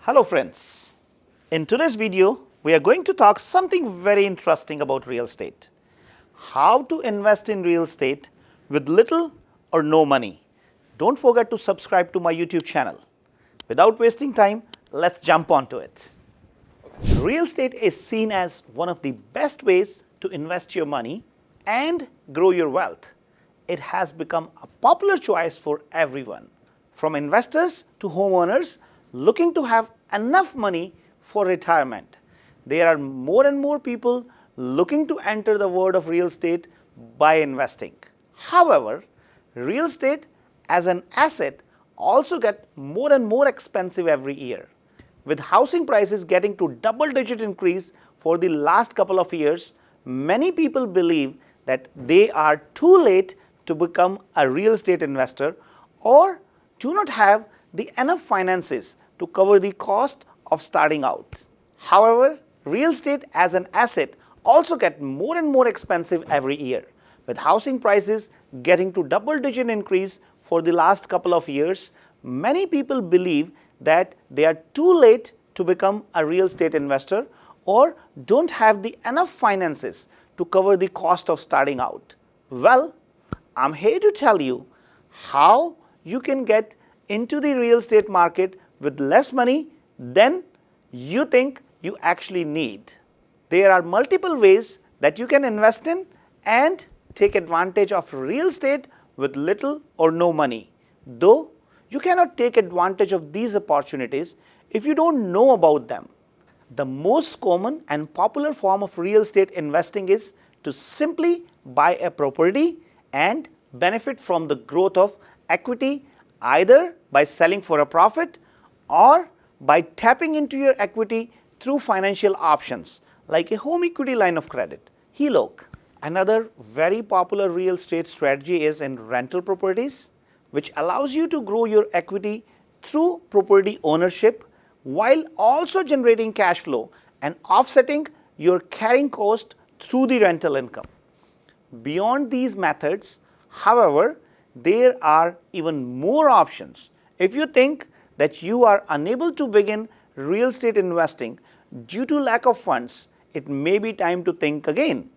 Hello friends, in today's video we are going to talk something very interesting about real estate. How to invest in real estate with little or no money. Don't forget to subscribe to my YouTube channel. Without wasting time, let's jump onto it. Real estate is seen as one of the best ways to invest your money and grow your wealth. It has become a popular choice for everyone, from investors to homeowners looking to have enough money for retirement. There are more and more people looking to enter the world of real estate by investing. However, real estate as an asset also gets more and more expensive every year. With housing prices getting to double-digit increase for the last couple of years, many people believe that they are too late to become a real estate investor or do not have the enough finances to cover the cost of starting out. However, real estate as an asset also gets more and more expensive every year. With housing prices getting to double-digit increase for the last couple of years, many people believe that they are too late to become a real estate investor or don't have the enough finances to cover the cost of starting out. Well, I'm here to tell you how you can get into the real estate market with less money than you think you actually need. There are multiple ways that you can invest in and take advantage of real estate with little or no money. Though you cannot take advantage of these opportunities if you don't know about them. The most common and popular form of real estate investing is to simply buy a property and benefit from the growth of equity either by selling for a profit or by tapping into your equity through financial options like a home equity line of credit, HELOC. Another very popular real estate strategy is in rental properties, which allows you to grow your equity through property ownership while also generating cash flow and offsetting your carrying cost through the rental income. Beyond these methods, however, there are even more options. If you think that you are unable to begin real estate investing due to lack of funds, it may be time to think again.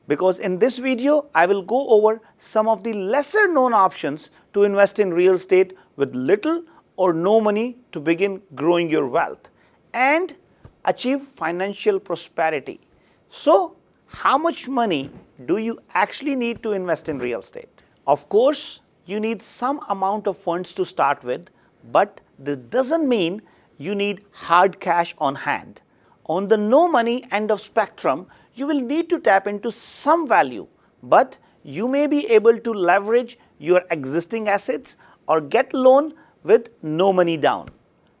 Because in this video, I will go over some of the lesser known options to invest in real estate with little or no money to begin growing your wealth and achieve financial prosperity. So, how much money do you actually need to invest in real estate? Of course, you need some amount of funds to start with, but this doesn't mean you need hard cash on hand. On the no money end of spectrum, you will need to tap into some value, but you may be able to leverage your existing assets or get loan with no money down.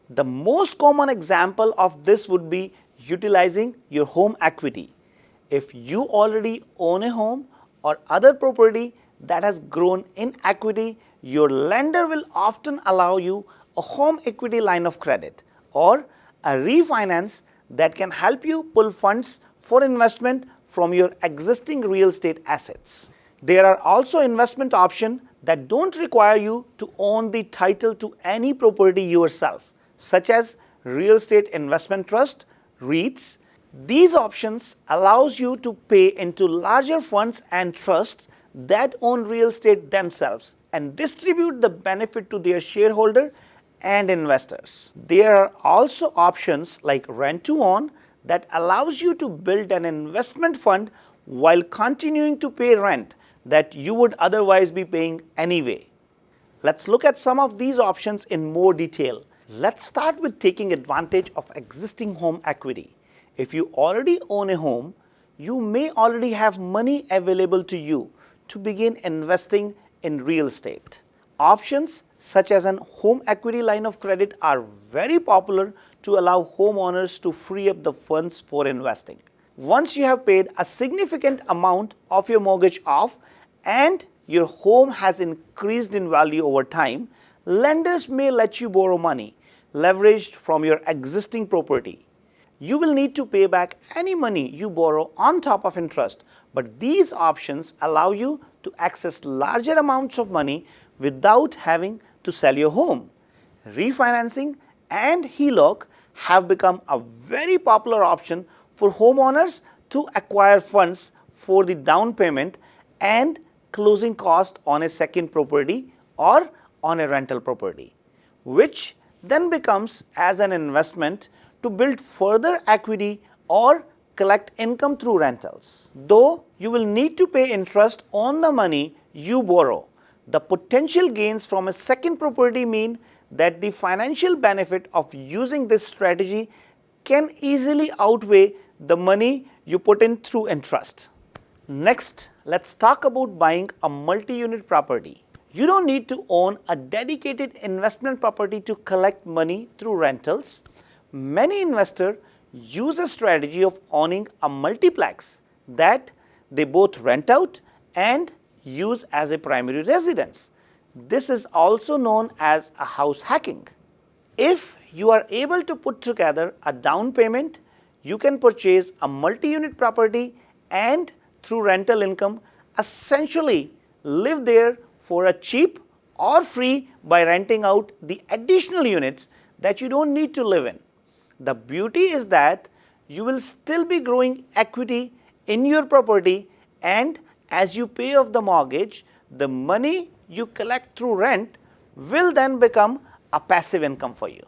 The most common example of this would be utilizing your home equity. If you already own a home or other property that has grown in equity, your lender will often allow you a home equity line of credit or a refinance that can help you pull funds for investment from your existing real estate assets. There are also investment options that don't require you to own the title to any property yourself, such as real estate investment trust, REITs. These options allows you to pay into larger funds and trusts that own real estate themselves and distribute the benefit to their shareholder and investors. There are also options like rent to own that allows you to build an investment fund while continuing to pay rent that you would otherwise be paying anyway. Let's look at some of these options in more detail. Let's start with taking advantage of existing home equity. If you already own a home, you may already have money available to you to begin investing in real estate. Options such as an home equity line of credit are very popular to allow homeowners to free up the funds for investing. Once you have paid a significant amount of your mortgage off and your home has increased in value over time, lenders may let you borrow money leveraged from your existing property. You will need to pay back any money you borrow on top of interest, but these options allow you to access larger amounts of money without having to sell your home. Refinancing and HELOC have become a very popular option for homeowners to acquire funds for the down payment and closing cost on a second property or on a rental property, which then becomes as an investment to build further equity or collect income through rentals. Though you will need to pay interest on the money you borrow, the potential gains from a second property mean that the financial benefit of using this strategy can easily outweigh the money you put in through interest. Next, let's talk about buying a multi-unit property. You don't need to own a dedicated investment property to collect money through rentals. Many investors use a strategy of owning a multiplex that they both rent out and use as a primary residence. This is also known as a house hacking. If you are able to put together a down payment, you can purchase a multi-unit property and through rental income essentially live there for a cheap or free by renting out the additional units that you don't need to live in. The beauty is that you will still be growing equity in your property, and as you pay off the mortgage, the money you collect through rent will then become a passive income for you.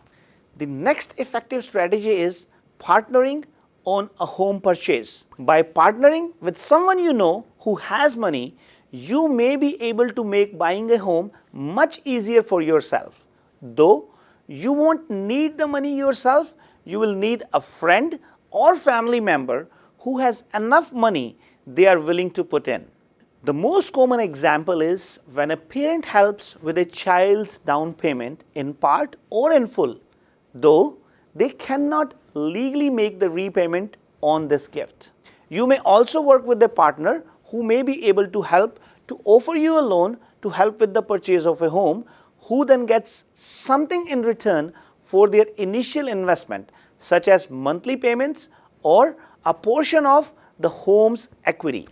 The next effective strategy is partnering on a home purchase. By partnering with someone you know who has money, you may be able to make buying a home much easier for yourself. Though you won't need the money yourself, you will need a friend or family member who has enough money they are willing to put in. The most common example is when a parent helps with a child's down payment in part or in full, though they cannot legally make the repayment on this gift. You may also work with a partner who may be able to help to offer you a loan to help with the purchase of a home, who then gets something in return for their initial investment, such as monthly payments or a portion of the home's equity.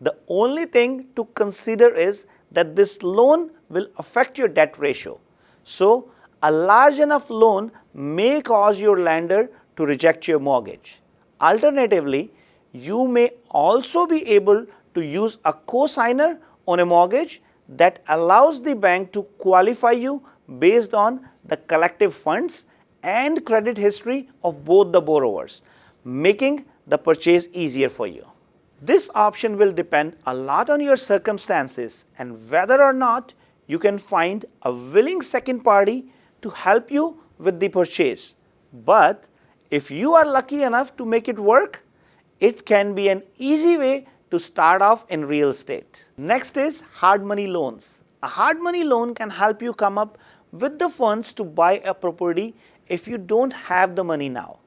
The only thing to consider is that this loan will affect your debt ratio. So, a large enough loan may cause your lender to reject your mortgage. Alternatively, you may also be able to use a co-signer on a mortgage that allows the bank to qualify you based on the collective funds and credit history of both the borrowers, making the purchase easier for you. This option will depend a lot on your circumstances and whether or not you can find a willing second party to help you with the purchase. But if you are lucky enough to make it work, it can be an easy way to start off in real estate. Next is hard money loans. A hard money loan can help you come up with the funds to buy a property if you don't have the money now.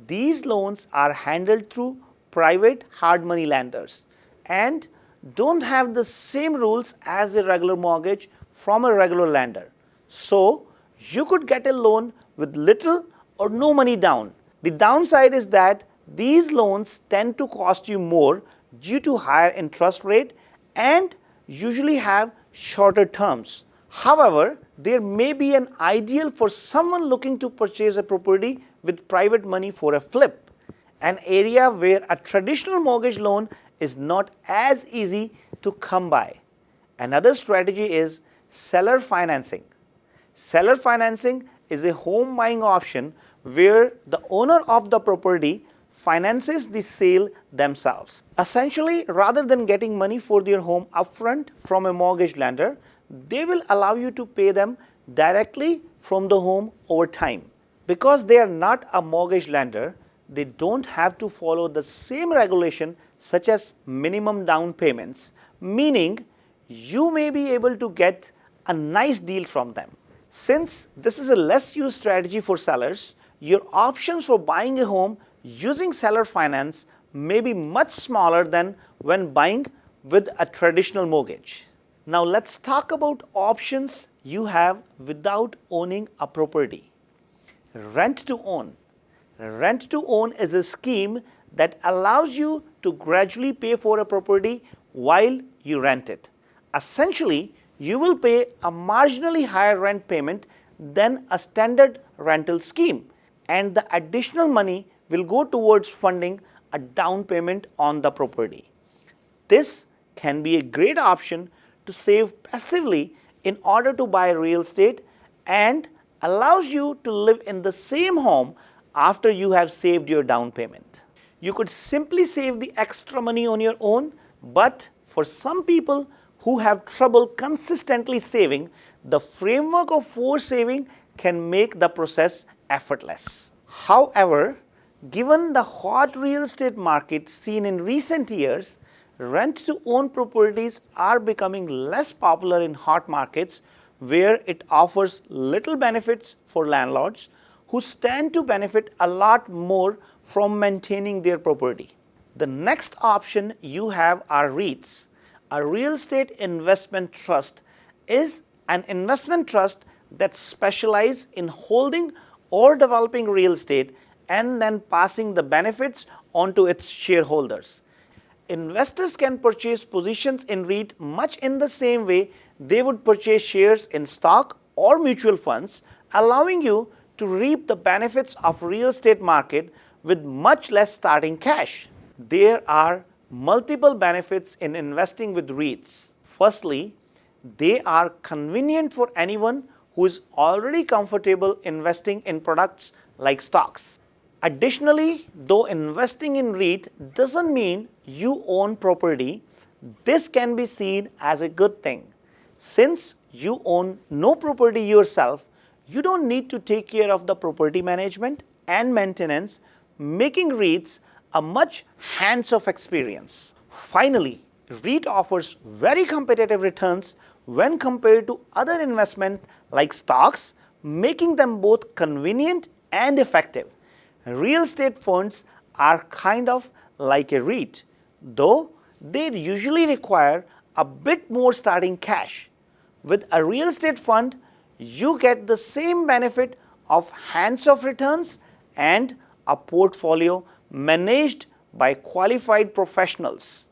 These loans are handled through private hard money lenders and don't have the same rules as a regular mortgage from a regular lender. So, you could get a loan with little or no money down. The downside is that these loans tend to cost you more due to higher interest rate and usually have shorter terms. However, there may be an ideal for someone looking to purchase a property with private money for a flip, an area where a traditional mortgage loan is not as easy to come by. Another strategy is seller financing. Seller financing is a home buying option where the owner of the property finances the sale themselves. Essentially, rather than getting money for their home upfront from a mortgage lender, they will allow you to pay them directly from the home over time. Because they are not a mortgage lender, they don't have to follow the same regulation such as minimum down payments, meaning you may be able to get a nice deal from them. Since this is a less used strategy for sellers, your options for buying a home using seller finance may be much smaller than when buying with a traditional mortgage. Now let's talk about options you have without owning a property. Rent to own. Rent to own is a scheme that allows you to gradually pay for a property while you rent it. Essentially, you will pay a marginally higher rent payment than a standard rental scheme, and the additional money will go towards funding a down payment on the property. This can be a great option to save passively in order to buy real estate and allows you to live in the same home after you have saved your down payment. You could simply save the extra money on your own, but for some people who have trouble consistently saving, the framework of forced saving can make the process effortless. However, given the hot real estate market seen in recent years, rent-to-own properties are becoming less popular in hot markets where it offers little benefits for landlords who stand to benefit a lot more from maintaining their property. The next option you have are REITs. A real estate investment trust is an investment trust that specializes in holding or developing real estate and then passing the benefits on to its shareholders. Investors can purchase positions in REIT much in the same way they would purchase shares in stock or mutual funds, allowing you to reap the benefits of real estate market with much less starting cash. There are multiple benefits in investing with REITs. Firstly, they are convenient for anyone who is already comfortable investing in products like stocks. Additionally, though investing in REIT doesn't mean you own property, this can be seen as a good thing. Since you own no property yourself, you don't need to take care of the property management and maintenance, making REITs a much hands-off experience. Finally, REIT offers very competitive returns when compared to other investments like stocks, making them both convenient and effective. Real estate funds are kind of like a REIT, though they usually require a bit more starting cash. With a real estate fund, you get the same benefit of hands-off returns and a portfolio managed by qualified professionals.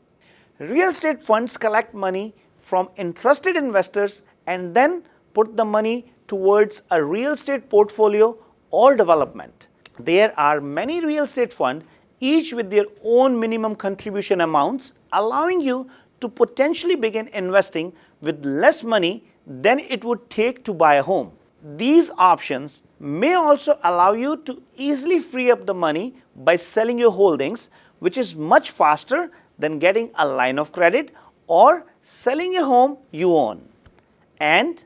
Real estate funds collect money from interested investors and then put the money towards a real estate portfolio or development. There are many real estate funds, each with their own minimum contribution amounts, allowing you to potentially begin investing with less money than it would take to buy a home. These options may also allow you to easily free up the money by selling your holdings, which is much faster than getting a line of credit or selling a home you own. And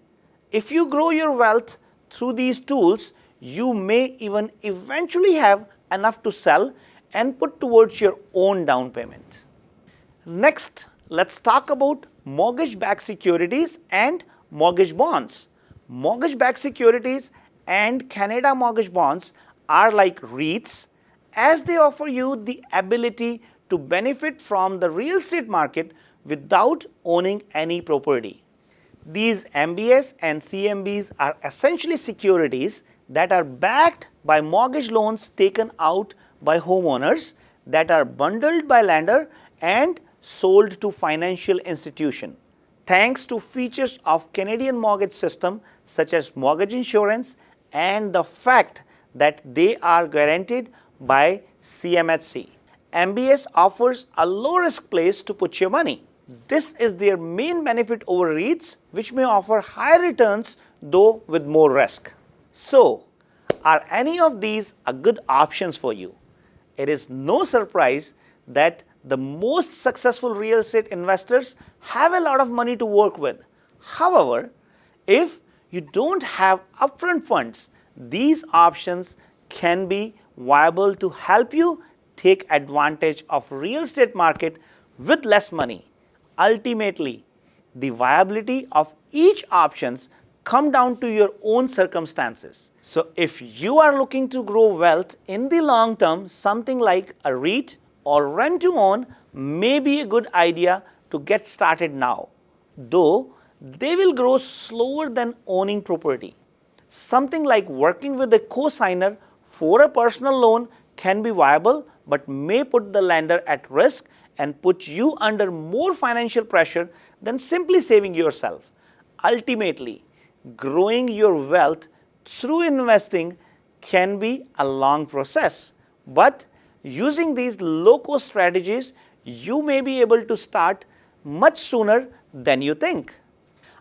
if you grow your wealth through these tools, you may even eventually have enough to sell and put towards your own down payment. Next, let's talk about mortgage-backed securities and mortgage bonds. Mortgage-backed securities and Canada mortgage bonds are like REITs, as they offer you the ability to benefit from the real estate market without owning any property. These MBS and CMBs are essentially securities that are backed by mortgage loans taken out by homeowners that are bundled by lender and sold to financial institution. Thanks to features of Canadian mortgage system such as mortgage insurance and the fact that they are guaranteed by CMHC, MBS offers a low-risk place to put your money. This is their main benefit over REITs, which may offer higher returns though with more risk. So, are any of these a good options for you? It is no surprise that the most successful real estate investors have a lot of money to work with. However, if you don't have upfront funds, these options can be viable to help you take advantage of real estate market with less money. Ultimately, the viability of each options come down to your own circumstances. So if you are looking to grow wealth in the long term, something like a REIT or rent to own may be a good idea to get started now, though they will grow slower than owning property. Something like working with a co-signer for a personal loan can be viable but may put the lender at risk and put you under more financial pressure than simply saving yourself. Ultimately, growing your wealth through investing can be a long process, but using these low-cost strategies, you may be able to start much sooner than you think.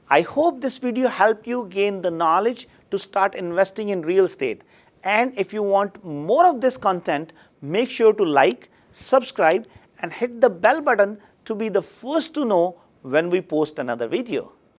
I hope this video helped you gain the knowledge to start investing in real estate. And if you want more of this content, make sure to like, subscribe, and hit the bell button to be the first to know when we post another video.